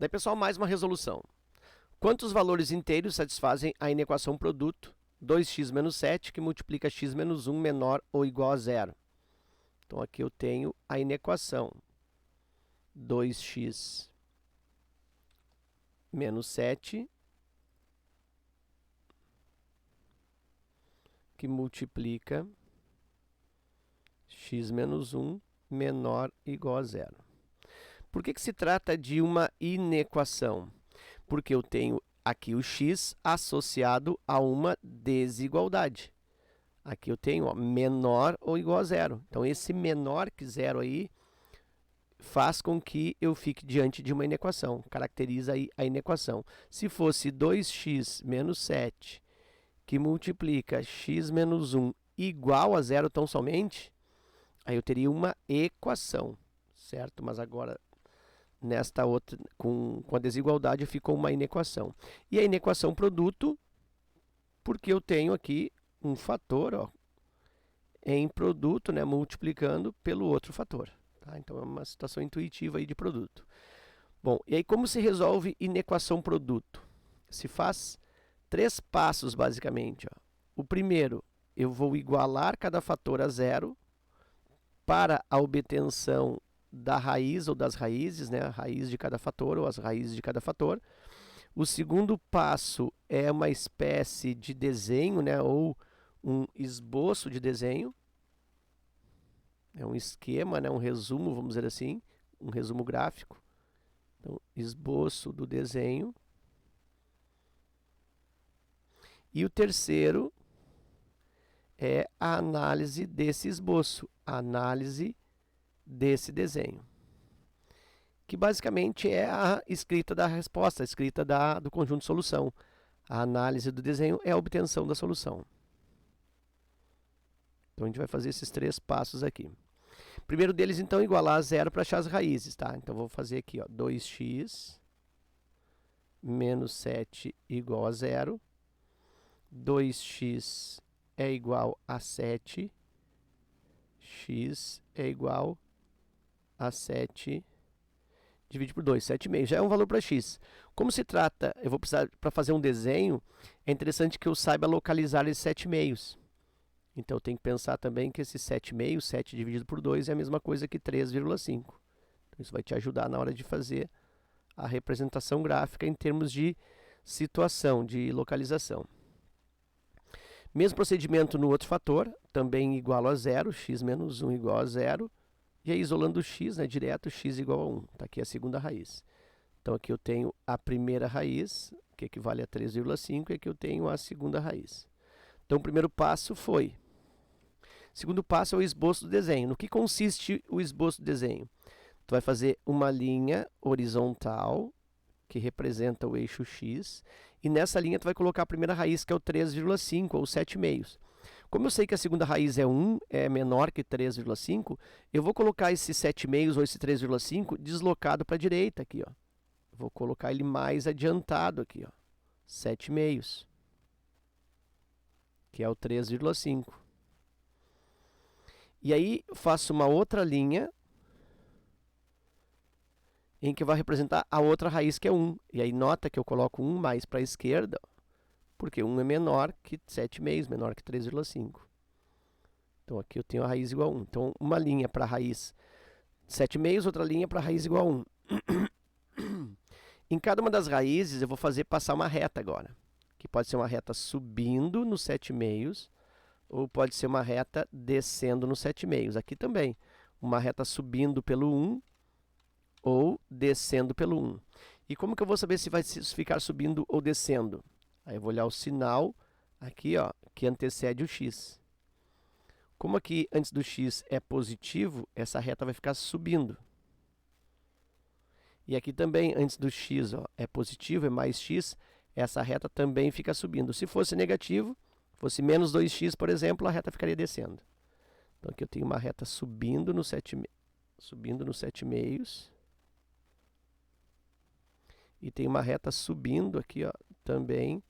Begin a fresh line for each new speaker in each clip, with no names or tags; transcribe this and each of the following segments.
Daí, pessoal, mais uma resolução. Quantos valores inteiros satisfazem a inequação produto 2x menos 7 que multiplica x menos 1 menor ou igual a zero? Então, aqui eu tenho a inequação 2x menos 7 que multiplica x menos 1 menor ou igual a zero. Por que se trata de uma inequação? Porque eu tenho aqui o x associado a uma desigualdade. Aqui eu tenho menor ou igual a zero. Então, esse menor que zero aí faz com que eu fique diante de uma inequação. Caracteriza aí a inequação. Se fosse 2x menos 7 que multiplica x menos 1 igual a zero tão somente, aí eu teria uma equação, certo? Mas agora, nesta outra, com a desigualdade, ficou uma inequação. E a inequação produto, porque eu tenho aqui um fator, ó, em produto, né, multiplicando pelo outro fator. Tá? Então, é uma situação intuitiva aí de produto. Bom, e aí como se resolve inequação produto? Se faz 3 passos, basicamente. Ó. O primeiro, eu vou igualar cada fator a zero para a obtenção da raiz ou das raízes, né, a raiz de cada fator ou as raízes de cada fator. O segundo passo é uma espécie de desenho, né, ou um esboço de desenho. É um esquema, né, um resumo, vamos dizer assim, um resumo gráfico. Então, esboço do desenho. E o terceiro é a análise desse esboço, a análise desse desenho, que basicamente é a escrita da resposta, a escrita do conjunto de solução. A análise do desenho é a obtenção da solução. Então, a gente vai fazer esses 3 passos aqui. Primeiro deles, então, igualar a zero para achar as raízes, tá? Então, vou fazer aqui, ó, 2x menos 7 igual a zero. 2x é igual a 7. X é igual a 7 dividido por 2, 7,5. Já é um valor para x. Como se trata, eu vou precisar, para fazer um desenho, é interessante que eu saiba localizar esses 7,5. Então, eu tenho que pensar também que esse 7,5, 7 dividido por 2, é a mesma coisa que 3,5. Então, isso vai te ajudar na hora de fazer a representação gráfica em termos de situação, de localização. Mesmo procedimento no outro fator, também igual a zero, x menos 1 igual a zero. E aí, isolando o x, né, direto, x igual a 1. Está aqui a segunda raiz. Então, aqui eu tenho a primeira raiz, que equivale a 3,5, e aqui eu tenho a segunda raiz. Então, o primeiro passo foi. Segundo passo é o esboço do desenho. No que consiste o esboço do desenho? Tu vai fazer uma linha horizontal, que representa o eixo x, e nessa linha tu vai colocar a primeira raiz, que é o 3,5, ou 7,5. Como eu sei que a segunda raiz é 1, é menor que 3,5, eu vou colocar esse 7,5 ou esse 3,5 deslocado para a direita aqui, ó. Vou colocar ele mais adiantado aqui, ó. 7,5, que é o 3,5. E aí faço uma outra linha em que vai representar a outra raiz, que é 1. E aí nota que eu coloco 1 mais para a esquerda, porque 1 é menor que 7,5, menor que 3,5. Então, aqui eu tenho a raiz igual a 1. Então, uma linha para a raiz 7,5, outra linha para a raiz igual a 1. Em cada uma das raízes, eu vou fazer passar uma reta agora, que pode ser uma reta subindo no 7,5, ou pode ser uma reta descendo no 7,5. Aqui também, uma reta subindo pelo 1, ou descendo pelo 1. E como que eu vou saber se vai ficar subindo ou descendo? Aí eu vou olhar o sinal aqui, ó, que antecede o x. Como aqui antes do x é positivo, essa reta vai ficar subindo. E aqui também antes do x, ó, é positivo, é mais x, essa reta também fica subindo. Se fosse negativo, fosse menos 2x, por exemplo, a reta ficaria descendo. Então aqui eu tenho uma reta subindo no 7,5. E tem uma reta subindo aqui, ó, também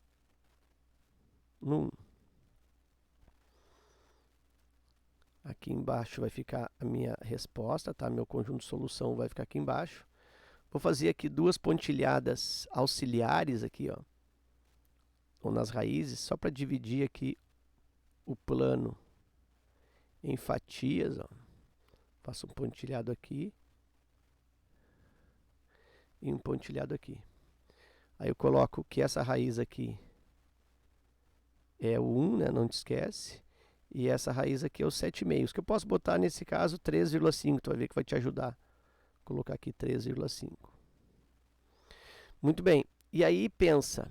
no 1. Aqui embaixo vai ficar a minha resposta, tá? Meu conjunto de solução vai ficar aqui embaixo. Vou fazer aqui duas pontilhadas auxiliares aqui, ó, ou nas raízes, só para dividir aqui o plano em fatias, ó. Faço um pontilhado aqui e um pontilhado aqui. Aí eu coloco que essa raiz aqui é o 1, né? Não te esquece. E essa raiz aqui é o 7,5, que eu posso botar nesse caso 3,5, tu vai ver que vai te ajudar. Vou colocar aqui 3,5. Muito bem. E aí pensa,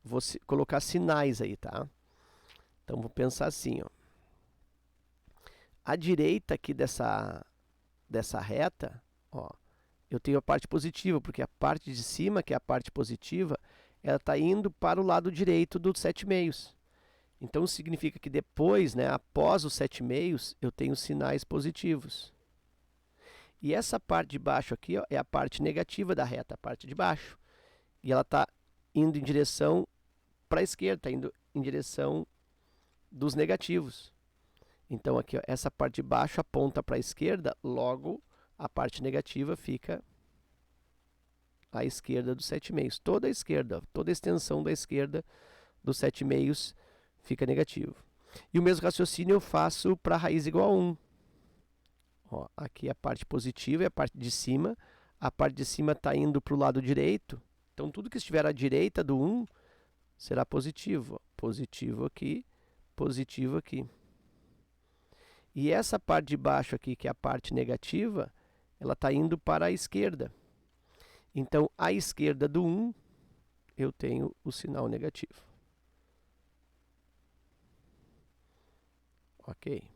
vou colocar sinais aí, tá? Então vou pensar assim, ó. À direita aqui dessa reta, ó, eu tenho a parte positiva, porque a parte de cima, que é a parte positiva, ela está indo para o lado direito do 7,5. Então significa que depois, né, após os 7,5, eu tenho sinais positivos. E essa parte de baixo aqui, ó, é a parte negativa da reta, a parte de baixo. E ela está indo em direção para a esquerda, está indo em direção dos negativos. Então aqui, ó, essa parte de baixo aponta para a esquerda, logo a parte negativa fica à esquerda do 7,5. Toda a esquerda, toda a extensão da esquerda do 7,5 fica negativo. E o mesmo raciocínio eu faço para a raiz igual a 1. Ó, aqui a parte positiva é a parte de cima. A parte de cima está indo para o lado direito. Então, tudo que estiver à direita do 1 será positivo. Positivo aqui, positivo aqui. E essa parte de baixo aqui, que é a parte negativa, ela está indo para a esquerda. Então, à esquerda do 1, eu tenho o sinal negativo. Ok?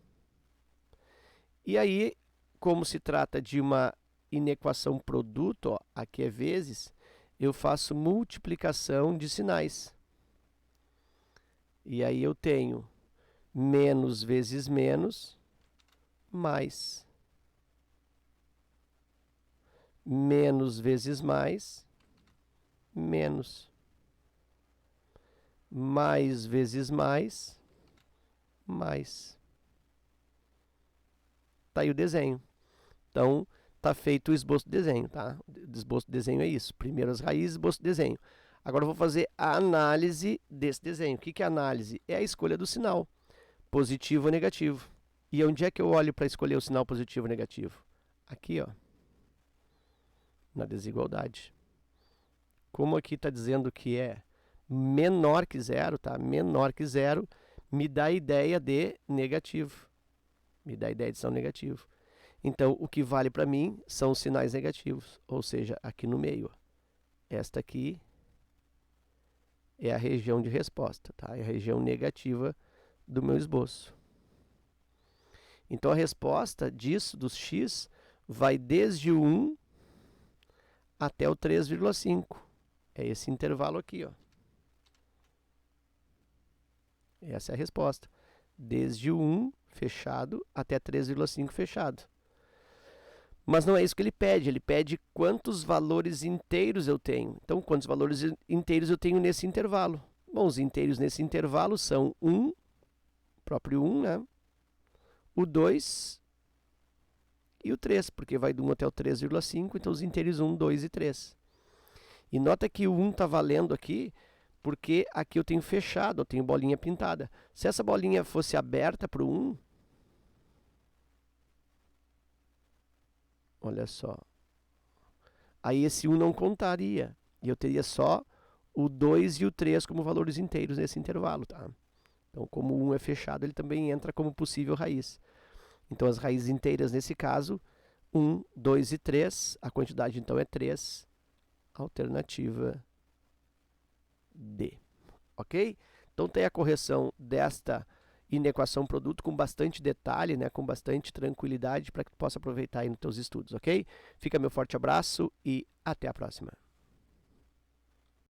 E aí, como se trata de uma inequação produto, ó, aqui é vezes, eu faço multiplicação de sinais. E aí eu tenho menos vezes menos, mais. Menos vezes mais, menos. Mais vezes mais, mais. Tá aí o desenho. Então, tá feito o esboço do desenho, tá? O esboço do desenho é isso. Primeiro as raízes, esboço do desenho. Agora eu vou fazer a análise desse desenho. O que que é análise? É a escolha do sinal, positivo ou negativo. E onde é que eu olho para escolher o sinal positivo ou negativo? Aqui, ó, na desigualdade. Como aqui está dizendo que é menor que zero, tá? Menor que zero, me dá a ideia de negativo. Me dá a ideia de sinal negativo. Então, o que vale para mim são os sinais negativos, ou seja, aqui no meio. Ó. Esta aqui é a região de resposta, tá? É a região negativa do meu esboço. Então, a resposta disso, dos x, vai desde o 1 até o 3,5. É esse intervalo aqui, ó. Essa é a resposta. Desde o 1 fechado até 3,5 fechado. Mas não é isso que ele pede quantos valores inteiros eu tenho. Então, quantos valores inteiros eu tenho nesse intervalo? Bom, os inteiros nesse intervalo são 1, próprio 1, né? O 2 e o 3, porque vai do 1 até o 3,5, então os inteiros 1, 2 e 3. E nota que o 1 está valendo aqui, porque aqui eu tenho fechado, eu tenho bolinha pintada. Se essa bolinha fosse aberta para o 1, olha só, aí esse 1 não contaria, e eu teria só o 2 e o 3 como valores inteiros nesse intervalo, tá? Então, como o 1 é fechado, ele também entra como possível raiz. Então, as raízes inteiras, nesse caso, 1, 2 e 3, a quantidade então é 3, alternativa D. Ok? Então, tem a correção desta inequação produto com bastante detalhe, né, com bastante tranquilidade para que tu possa aproveitar aí nos teus estudos, ok? Fica meu forte abraço e até a próxima.